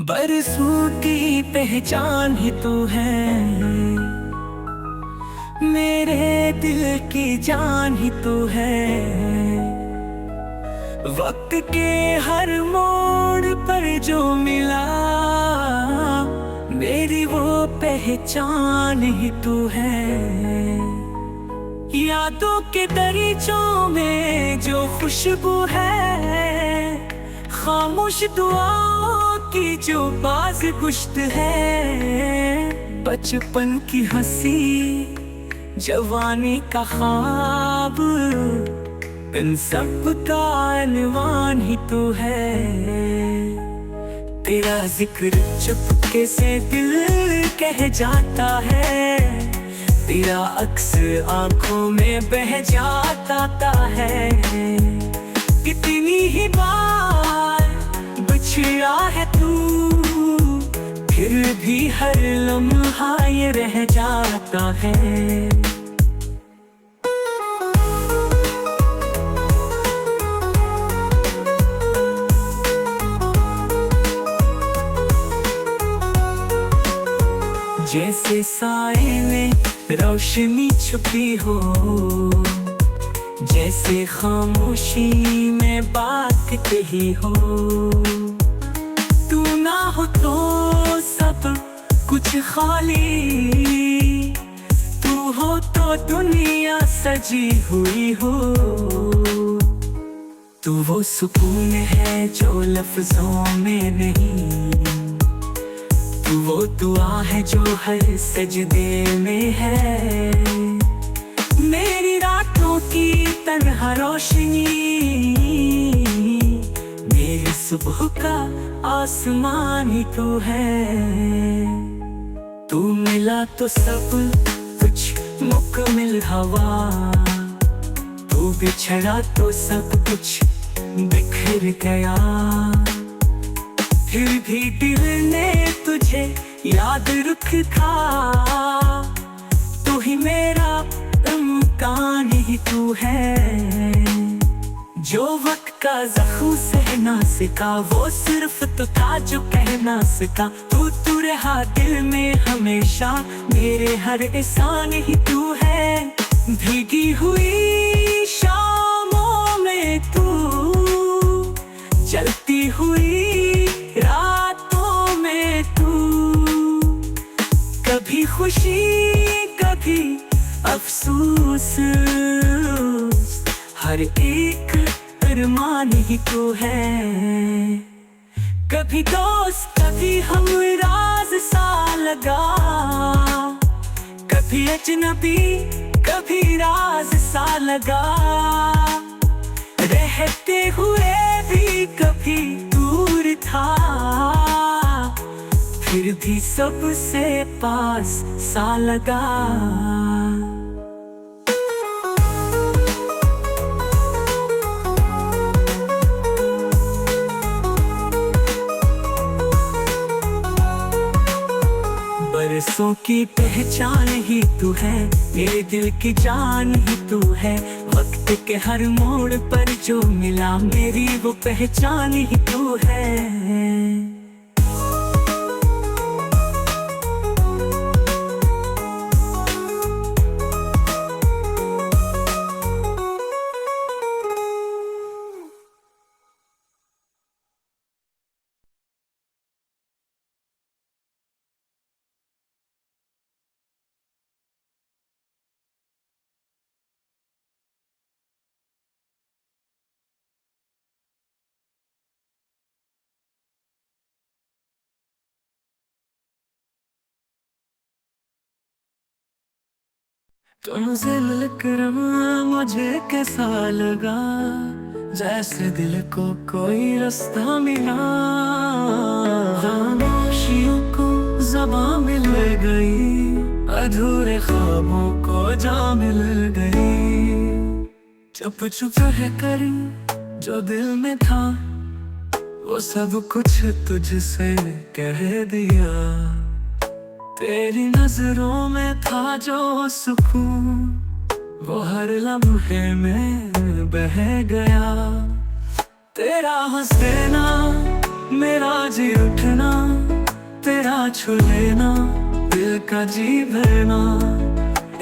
बरसों की पहचान ही तू है, मेरे दिल की जान ही तू है। वक्त के हर मोड़ पर जो मिला, मेरी वो पहचान ही तू है। यादों के दरीचों में जो खुशबू है, खामोश दुआओं की जो बाज गुश्त है। बचपन की हंसी, जवानी का ख्वाब, इन सब का अनवान ही तू है। तेरा जिक्र चुपके से दिल कह जाता है, तेरा अक्स आंखों में बह जाता है। कितनी ही बार बिछड़ा है तू, फिर भी हर लम्हा ये रह जाता है। जैसे साए में रोशनी छुपी हो, जैसे खामोशी में बात कही हो। तू ना हो तो सब कुछ खाली, तू हो तो दुनिया सजी हुई हो। तू वो सुकून है जो लफ्जों में नहीं, तू वो दुआ है जो हर सजदे में है। मेरी रातों की तन्हा रोशनी, मेरी सुबह का आसमान ही तू है। तू मिला तो सब कुछ मुकम्मिल हवा, तू बिछड़ा तो सब कुछ बिखर गया। फिर भी दिल ने तुझे याद रखा, तू ही मेरा इम्कान ही तू है। जो वक्त का जख्म सहना सिखा, वो सिर्फ तो था जो कहना सका। तू रहा दिल में हमेशा, मेरे हर एहसान ही तू है। भीगी हुई शामों में तू, जलती हुई रातों में तू, कभी खुशी कभी अफसोस, हर एक अरमान ही तू है। कभी दोस्त कभी हमराज सा लगा, कभी अजनबी कभी राज सा लगा। रहते हुए भी कभी दूर था, फिर भी सबसे पास सा लगा। बरसों की पहचान ही तू है, मेरे दिल की जान ही तू है। वक्त के हर मोड़ पर जो मिला, मेरी वो पहचान ही तू है। तुमसे मिलकर मुझे कैसा लगा, जैसे दिल को कोई रास्ता मिला। खामोशियों को ज़बां मिल गई, अधूरे ख्वाबों को जा मिल गई। चुप चुप है कर जो दिल में था, वो सब कुछ तुझसे कह दिया। तेरी नजरों में था जो सुकून, वो हर लम्हे में बह गया। तेरा हंस देना, मेरा जी उठना, छू लेना, दिल का जी भरना,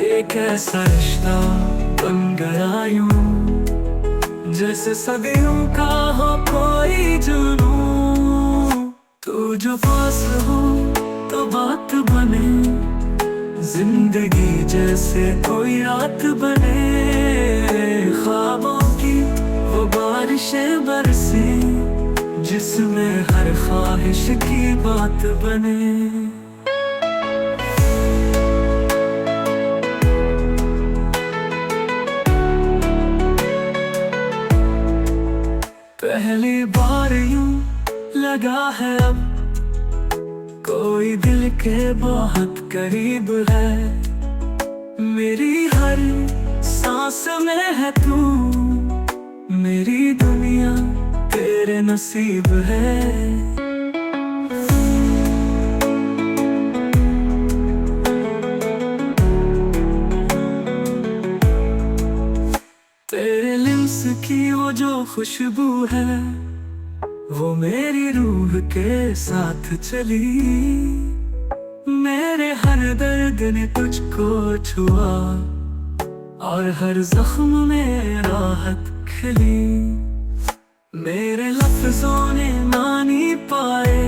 एक ऐसा रिश्ता बन गया यूं, जैसे सदियों का हो कोई जुनून। तू जो पास हो तो बात बने, जिंदगी जैसे कोई रात बने, ख्वाबों की वो बारिशें बरसे, जिसमें हर ख्वाहिश की बात बने। पहली बार यूं लगा है अब, कोई दिल के बहुत करीब है, मेरी हर सांस में है तू, मेरी दुनिया तेरे नसीब है। तेरे लिप्स की वो जो खुशबू है, वो मेरी रूह के साथ चली, मेरे हर दर्द ने तुझको छुआ, और हर जख्म में राहत खिली। मेरे लफ्जों ने मानी पाए,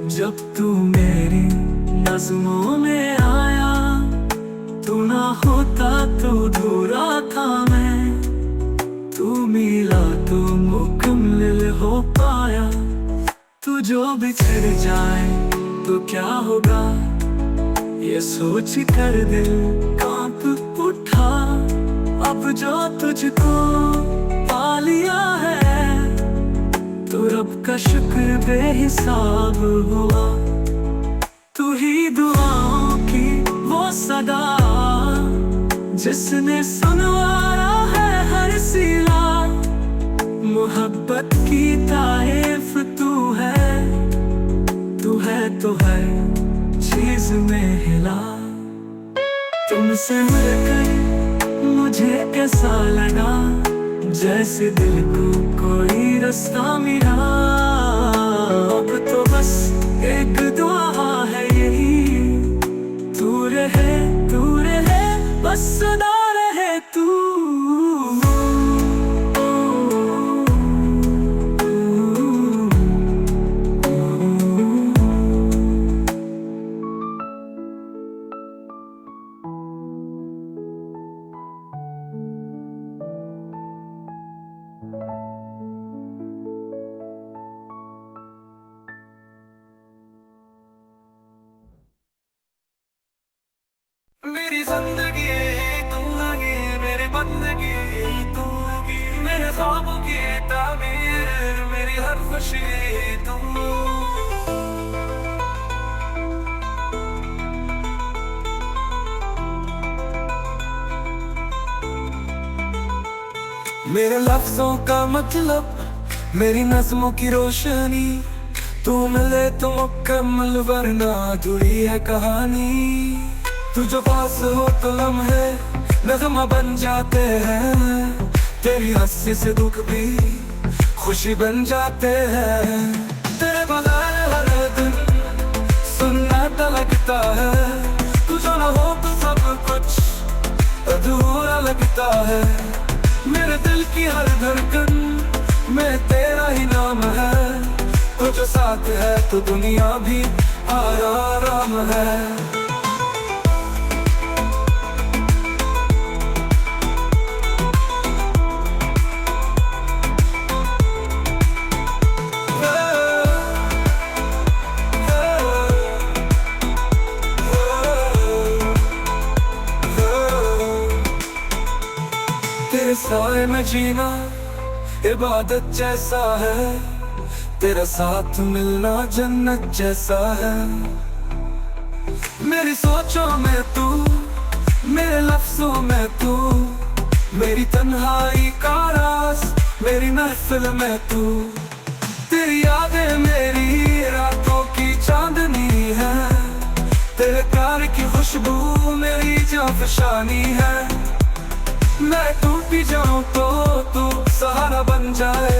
जब तू मेरी नज़्मों में आया, तू ना होता तो अधूरा था मैं, तू मिला तो मुकम्मल हो पाया। तू जो बिछड़ जाए तो क्या होगा, ये सोच कर दिल कांप उठा, अब जो तुझको पा लिया है, तो रब का शुक्र बेहिसाब हुआ। तू ही दुआओं की वो सदा, जिसने सुनवाया है हर सिला, मोहब्बत की तारीफ तू है, तू है तो हर चीज में हिला। तुमसे मिलकर मुझे कैसा लगा, जैसे दिल को कोई रास्ता मिला। अब तो बस एक दुआ है यही, तू रहे बस सदा रहे तू। मेरी जिंदगी तुम लगी, मेरी बंदगी तुम लगी, मेरे ख्वाबों की ताबीर, मेरी हर खुशी तुम। मेरे लफ्जों का मतलब, मेरी नज़्मों की रोशनी, तू मिले तो मुकम्मल वरना अधूरी है कहानी। तू जो पास हो तो लम्हे नग़्मा बन जाते हैं, तेरी हंसी से दुख भी खुशी बन जाते हैं। तेरे बगैर हर दिन सुन्नत लगता है, तू जो ना हो तो सब कुछ अधूरा लगता है। मेरे दिल की हर धड़कन में तेरा ही नाम है, तू जो साथ है तो दुनिया भी आराम है। तेरे साए में जीना इबादत जैसा है, तेरा साथ मिलना जन्नत जैसा है। मेरी सोचों में तू, मेरे लफ्जों में तू, मेरी तन्हाई का राज, मेरी महफिल में तू। तेरी यादें मेरी रातों की चांदनी है, तेरे प्यार की खुशबू मेरी जाफशानी है। मैं टूट भी जाऊं तो तू सहारा बन जाए,